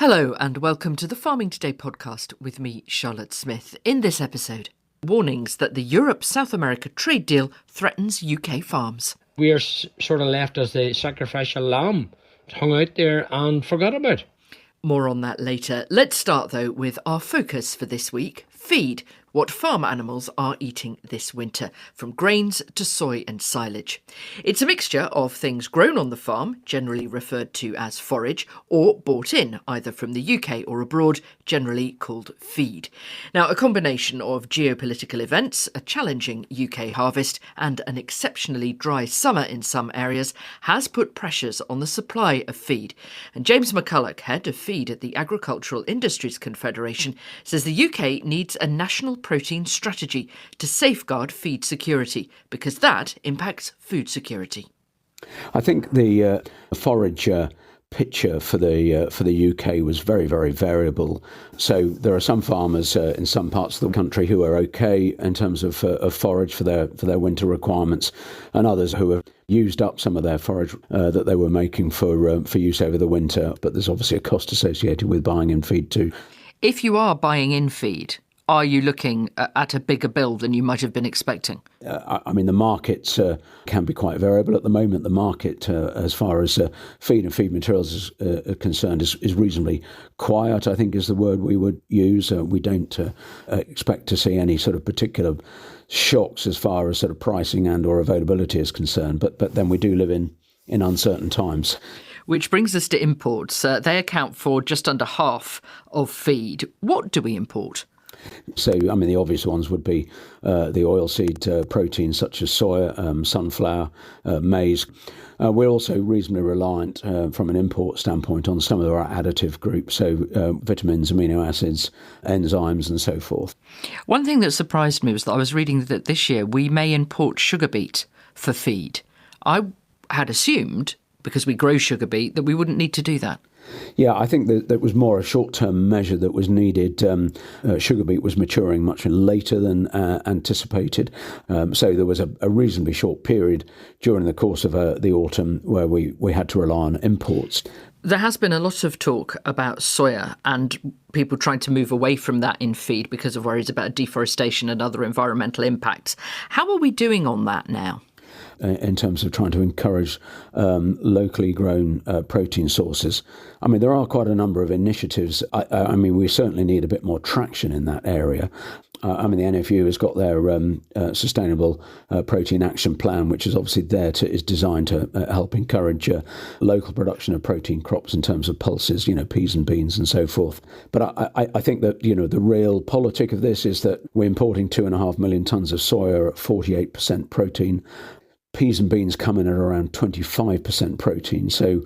Hello and welcome to the Farming Today podcast with me, Charlotte Smith. In this episode, warnings that the Europe-South America trade deal threatens UK farms. We are sort of left as the sacrificial lamb, hung out there and forgot about. More on that later. Let's start though with our focus for this week, feed. What farm animals are eating this winter, from grains to soy and silage. It's a mixture of things grown on the farm, generally referred to as forage, or bought in, either from the UK or abroad, generally called feed. Now, a combination of geopolitical events, a challenging UK harvest, and an exceptionally dry summer in some areas has put pressures on the supply of feed. And James McCulloch, head of feed at the Agricultural Industries Confederation, says the UK needs a national protein strategy to safeguard feed security, because that impacts food security. I think the forage picture for the UK was very, very variable. So there are some farmers in some parts of the country who are okay in terms of forage for their winter requirements, and others who have used up some of their forage that they were making for use over the winter. But there's obviously a cost associated with buying in feed too. If you are buying in feed, are you looking at a bigger bill than you might have been expecting? I mean, the market can be quite variable at the moment. The market, as far as feed and feed materials is concerned, is reasonably quiet, I think is the word we would use. We don't expect to see any sort of particular shocks as far as sort of pricing and or availability is concerned. But then we do live in uncertain times. Which brings us to imports. They account for just under half of feed. What do we import? So, I mean, the obvious ones would be the oilseed proteins such as soya, sunflower, maize. We're also reasonably reliant from an import standpoint on some of our additive groups, so vitamins, amino acids, enzymes and so forth. One thing that surprised me was that I was reading that this year we may import sugar beet for feed. I had assumed, because we grow sugar beet, that we wouldn't need to do that. Yeah, I think that was more a short-term measure that was needed. Sugar beet was maturing much later than anticipated. So there was a reasonably short period during the course of the autumn where we had to rely on imports. There has been a lot of talk about soya and people trying to move away from that in feed because of worries about deforestation and other environmental impacts. How are we doing on that now? In terms of trying to encourage locally grown protein sources. I mean, there are quite a number of initiatives. I mean, we certainly need a bit more traction in that area. I mean, the NFU has got their Sustainable Protein Action Plan, which is obviously is designed to help encourage local production of protein crops in terms of pulses, peas and beans and so forth. But I think that, the real politic of this is that we're importing 2.5 million tonnes of soya at 48% protein. Peas and beans come in at around 25% protein. So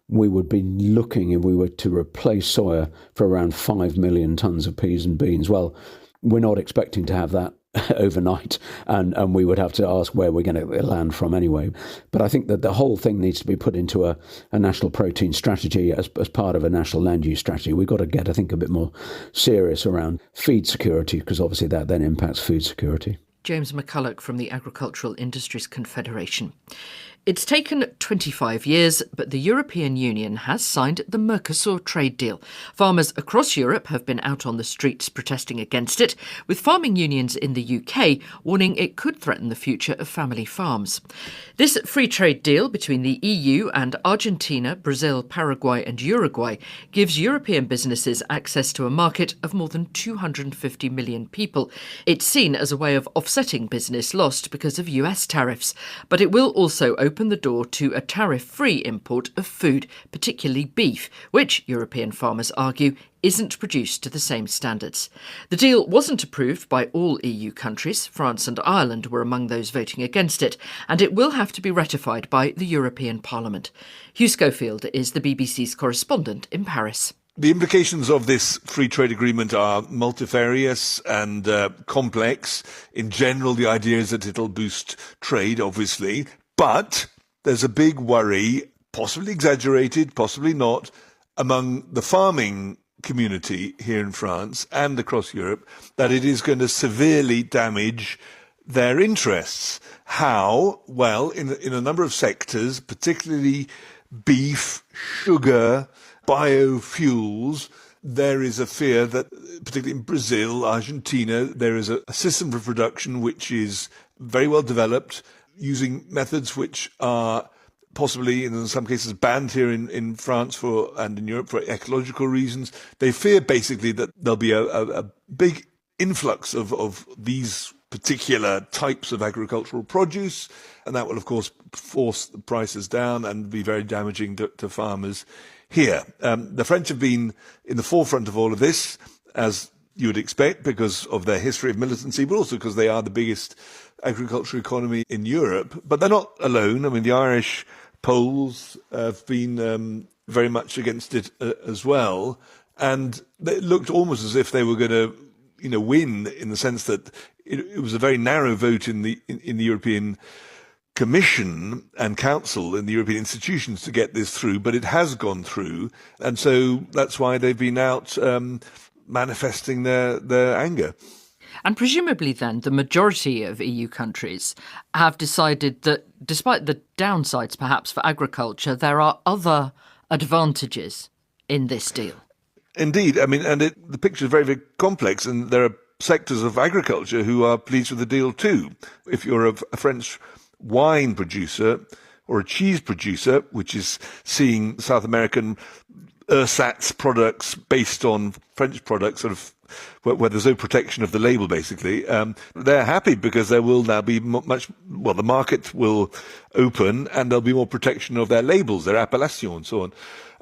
we would be looking, if we were to replace soya, for around 5 million tonnes of peas and beans. Well, we're not expecting to have that overnight, and we would have to ask where we're going to get the land from anyway. But I think that the whole thing needs to be put into a national protein strategy as part of a national land use strategy. We've got to get, I think, a bit more serious around feed security, because obviously that then impacts food security. James McCulloch from the Agricultural Industries Confederation. It's taken 25 years, but the European Union has signed the Mercosur trade deal. Farmers across Europe have been out on the streets protesting against it, with farming unions in the UK warning it could threaten the future of family farms. This free trade deal between the EU and Argentina, Brazil, Paraguay and Uruguay gives European businesses access to a market of more than 250 million people. It's seen as a way of offsetting business lost because of US tariffs, but it will also open the door to a tariff-free import of food, particularly beef, which European farmers argue isn't produced to the same standards. The deal wasn't approved by all EU countries. France and Ireland were among those voting against it, and it will have to be ratified by the European Parliament. Hugh Schofield is the BBC's correspondent in Paris. The implications of this free trade agreement are multifarious and complex. In general, the idea is that it'll boost trade, obviously. But there's a big worry, possibly exaggerated, possibly not, among the farming community here in France and across Europe, that it is going to severely damage their interests. How? Well, in a number of sectors, particularly beef, sugar, biofuels, there is a fear that, particularly in Brazil, Argentina, there is a system for production which is very well developed, using methods which are possibly, in some cases, banned here in France and in Europe for ecological reasons. They fear basically that there'll be a big influx of these particular types of agricultural produce, and that will, of course, force the prices down and be very damaging to farmers here. The French have been in the forefront of all of this, as you would expect, because of their history of militancy, but also because they are the biggest agricultural economy in Europe. But they're not alone. I mean, the Irish polls have been very much against it as well. And it looked almost as if they were going to, win, in the sense that it was a very narrow vote in the European Commission and Council, in the European institutions, to get this through, but it has gone through. And so that's why they've been out manifesting their anger. And presumably then the majority of EU countries have decided that despite the downsides perhaps for agriculture, there are other advantages in this deal. Indeed. I mean, and the picture is very, very complex, and there are sectors of agriculture who are pleased with the deal too. If you're a French wine producer or a cheese producer, which is seeing South American ersatz products based on French products, sort of where there's no protection of the label, basically, they're happy because there will now be the market will open and there'll be more protection of their labels, their appellations and so on.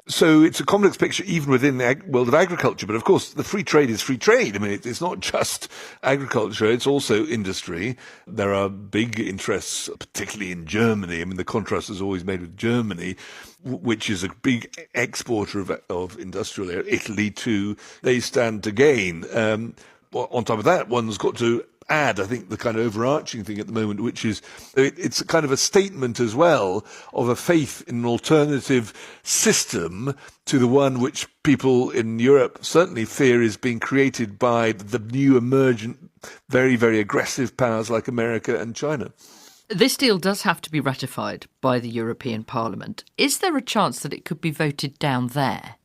So it's a complex picture even within the world of agriculture. But of course, the free trade is free trade. I mean, it's not just agriculture, it's also industry. There are big interests, particularly in Germany. I mean, the contrast is always made with Germany, which is a big exporter of industrial area. Italy too, they stand to gain. On top of that, one's got to add, I think, the kind of overarching thing at the moment, which is it's kind of a statement as well of a faith in an alternative system to the one which people in Europe certainly fear is being created by the new emergent, very, very aggressive powers like America and China. This deal does have to be ratified by the European Parliament. Is there a chance that it could be voted down there?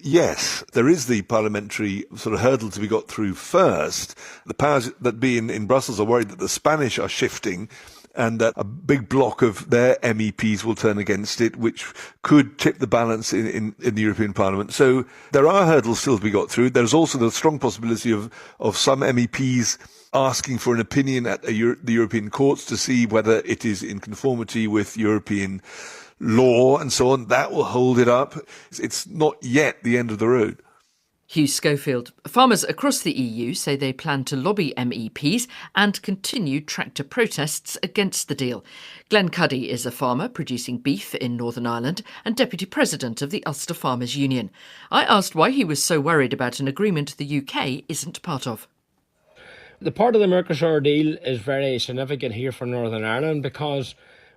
Yes, there is the parliamentary sort of hurdle to be got through first. The powers that be in Brussels are worried that the Spanish are shifting and that a big block of their MEPs will turn against it, which could tip the balance in the European Parliament. So there are hurdles still to be got through. There's also the strong possibility of some MEPs asking for an opinion at the European courts to see whether it is in conformity with European law and so on. That will hold it up. It's not yet the end of the road. Hugh Schofield. Farmers across the EU say they plan to lobby MEPs and continue tractor protests against the deal. Glenn Cuddy is a farmer producing beef in Northern Ireland and Deputy President of the Ulster Farmers Union. I asked why he was so worried about an agreement the UK isn't part of. The part of the Mercosur deal is very significant here for Northern Ireland because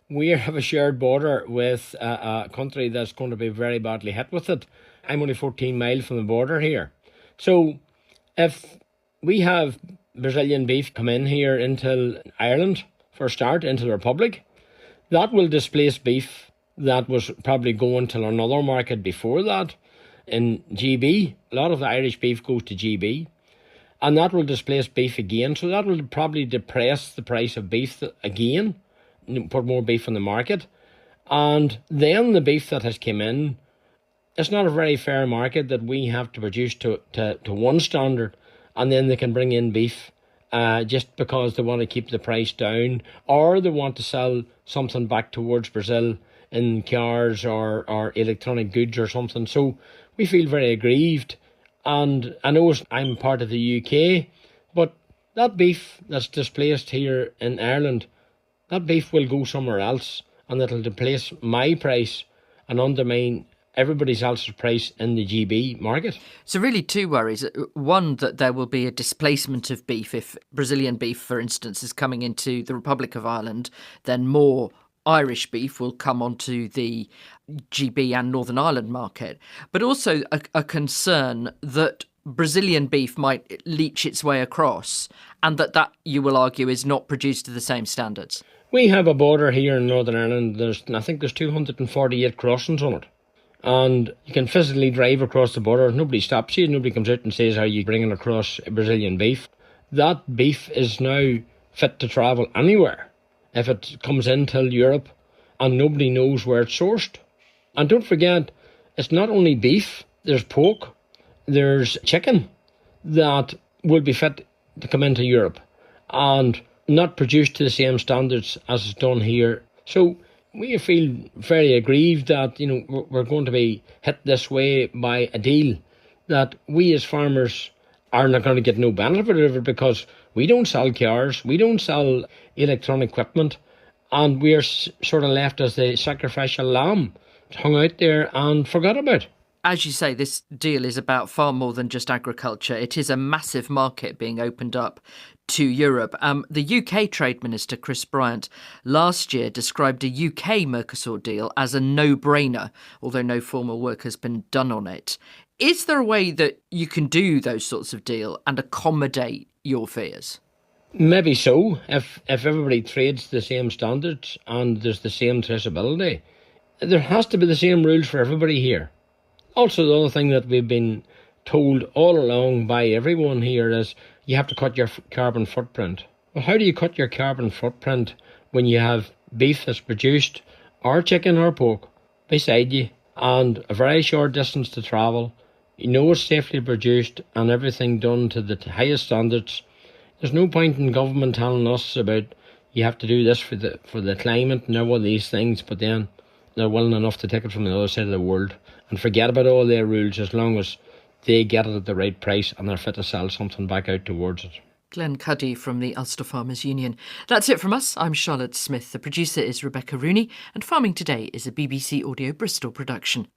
we have a shared border with a country that's going to be very badly hit with it. I'm only 14 miles from the border here. So if we have Brazilian beef come in here into Ireland, for a start, into the Republic, that will displace beef that was probably going to another market before that. In GB, a lot of the Irish beef goes to GB, and that will displace beef again. So that will probably depress the price of beef again, put more beef on the market. And then the beef that has come in, it's not a very fair market that we have to produce to one standard, and then they can bring in beef just because they want to keep the price down, or they want to sell something back towards Brazil in cars or electronic goods or something. So we feel very aggrieved. And I know I'm part of the UK, but that beef that's displaced here in Ireland, that beef will go somewhere else, and it'll displace my price and undermine everybody else's price in the GB market. So really two worries. One, that there will be a displacement of beef. If Brazilian beef, for instance, is coming into the Republic of Ireland, then more Irish beef will come onto the GB and Northern Ireland market. But also a concern that Brazilian beef might leach its way across, and that you will argue is not produced to the same standards. We have a border here in Northern Ireland. I think there's 248 crossings on it. And you can physically drive across the border. Nobody stops you. Nobody comes out and says, are you bringing across Brazilian beef? That beef is now fit to travel anywhere if it comes into Europe, and nobody knows where it's sourced. And don't forget, it's not only beef. There's pork, there's chicken that will be fit to come into Europe and not produced to the same standards as it's done here. So we feel very aggrieved that, we're going to be hit this way by a deal that we as farmers are not going to get no benefit out of it, because we don't sell cars, we don't sell electronic equipment, and we are sort of left as the sacrificial lamb, hung out there and forgot about. As you say, this deal is about far more than just agriculture. It is a massive market being opened up to Europe. The UK Trade Minister, Chris Bryant, last year described a UK Mercosur deal as a no-brainer, although no formal work has been done on it. Is there a way that you can do those sorts of deal and accommodate your fears? Maybe so, if everybody trades the same standards and there's the same traceability. There has to be the same rules for everybody here. Also, the other thing that we've been told all along by everyone here is you have to cut your carbon footprint. Well, how do you cut your carbon footprint when you have beef that's produced, or chicken or pork, beside you, and a very short distance to travel? You know it's safely produced and everything done to the highest standards. There's no point in government telling us about you have to do this for the climate and all these things, but then they're willing enough to take it from the other side of the world and forget about all their rules as long as they get it at the right price and they're fit to sell something back out towards it. Glenn Cuddy from the Ulster Farmers Union. That's it from us. I'm Charlotte Smith. The producer is Rebecca Rooney, and Farming Today is a BBC Audio Bristol production.